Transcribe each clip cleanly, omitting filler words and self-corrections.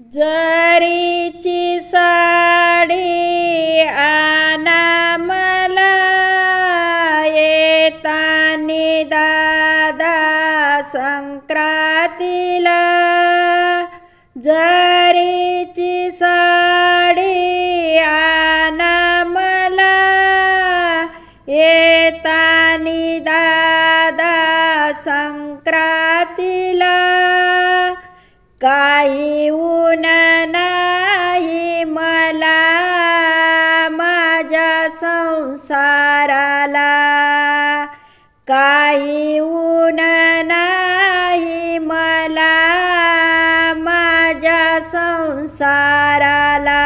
जरीची साडी आणा मला येतानी दादा संक्रांतीला। जरीची साडी आणा मला येतानी दादा संक्रांतीला। काही ऊन नाही मला माझ्या संसाराला, काही ऊन नाही मला माझ्या संसाराला।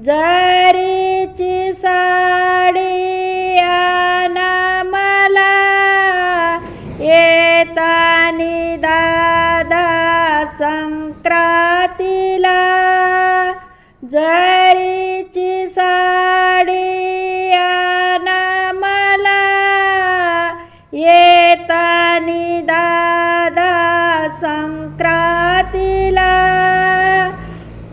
जरीची साडी आणा मला येतानी दादा संक्रांतीला। जरीची साडी आणा मला येतानी दादा संक्रांतीला।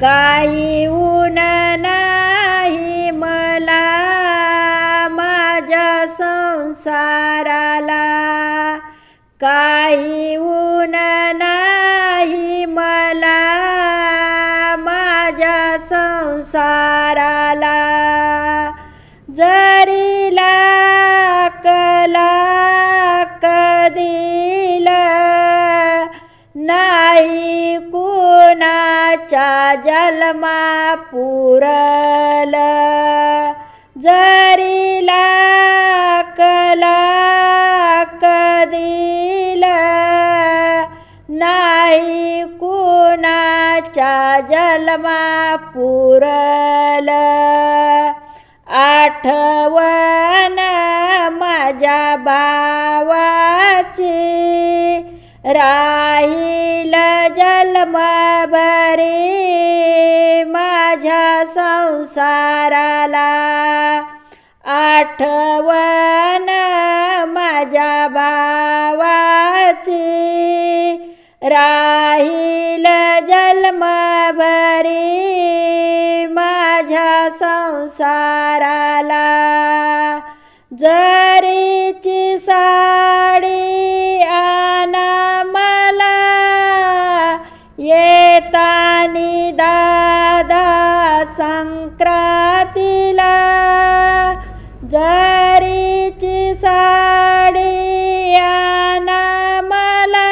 काही ऊन नाही मला माझ्या संसाराला, काही ऊन नाही मला माझ्या संसाराला। जरीला कलाक दिला नाही कुणाच्या जन्मा पुरल। जरीला कलाक दिला नाही कुणाच्या जन्मा पुरल। आठवण माझ्या भावाची राहील जन्मभरी माझ्या संसाराला। आठवण माझ्या भावाची राहील जन्मभरी माझ्या संसाराला। जरीची साडी आणा मला येतानी दादा संक्रांतीला। जरीची साडी आणा मला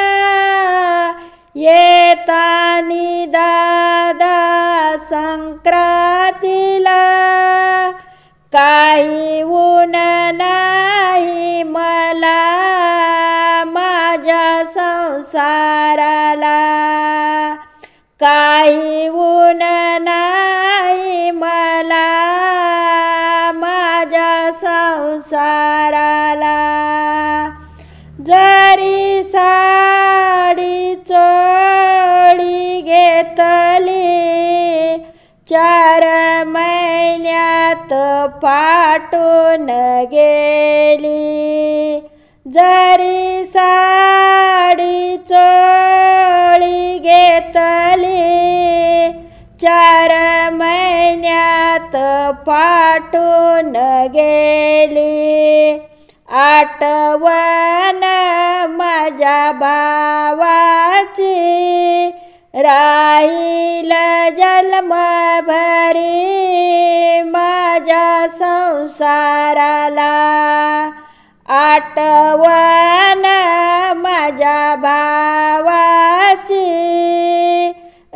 येतानी दादा संक्रांतीला। काही ऊन नाही मला माझ्या संसाराला, काही ऊन नाही मला माझ्या संसाराला। जरी साडी चोळी घेतली 4 महिन्यात फाटून गेली। जरी साडी चोळी घेतली 4 महिन्यात फाटून गेली। आठवण माझ्या भावाची राहील जन्मभरी माझ्या संसाराला। आठवण माझ्या भावाची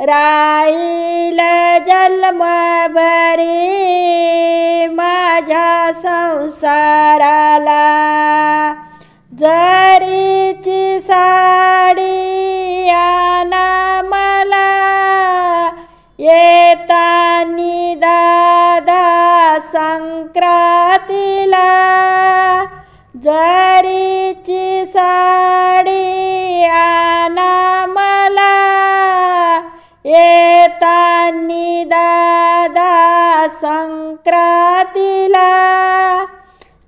राहील जन्मभरी माझ्या संसाराला। जरीची साडी आणा मला येतानी दादा संक्रांतीला। जरीची साडी आणा मला येतानी दादा संक्रांतीला।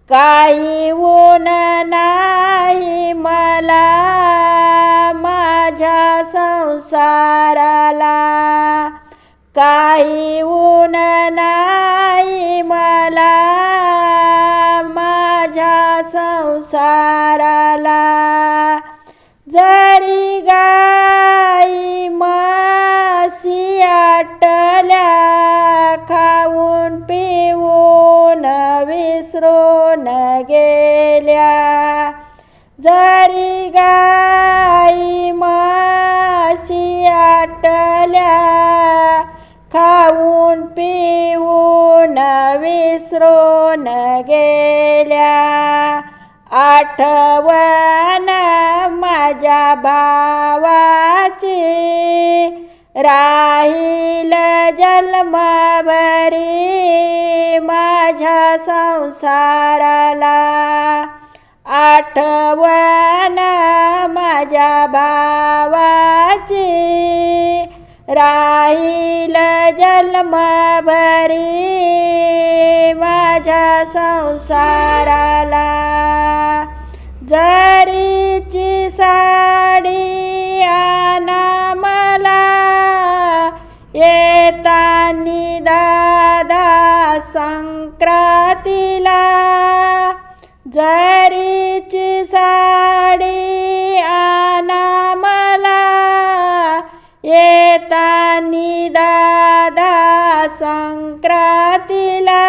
काही ऊन नाही मला माझ्या संसाराला काही ऊन नाही मला माझ्या संसाराला, जरी गाई म्हशी आटल्या खाऊन पिऊन विसरून गेल्या, जरी गाई म्हशी आटल्या खाऊन पिऊन विसरून गेल्या, आठवण माझ्या भावाची राहील जन्मभरी माझ्या संसाराला, आठवण माझ्या भावाची राहील जन्मभरी माझ्या संसाराला, जरीची साडी आणा मला येतानी दादा संक्रांतीला, जरीची साडी आणा मला येतानी दादा संक्रांतीला,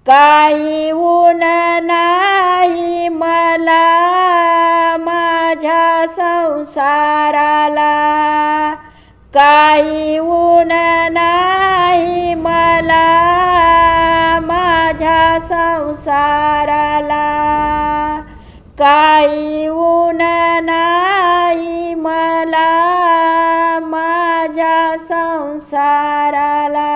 काही ऊन नाही मला माझ्या संसाराला, काही ऊन नाही मला माझ्या संसाराला, काही ऊन नाही मला माझ्या संसाराला.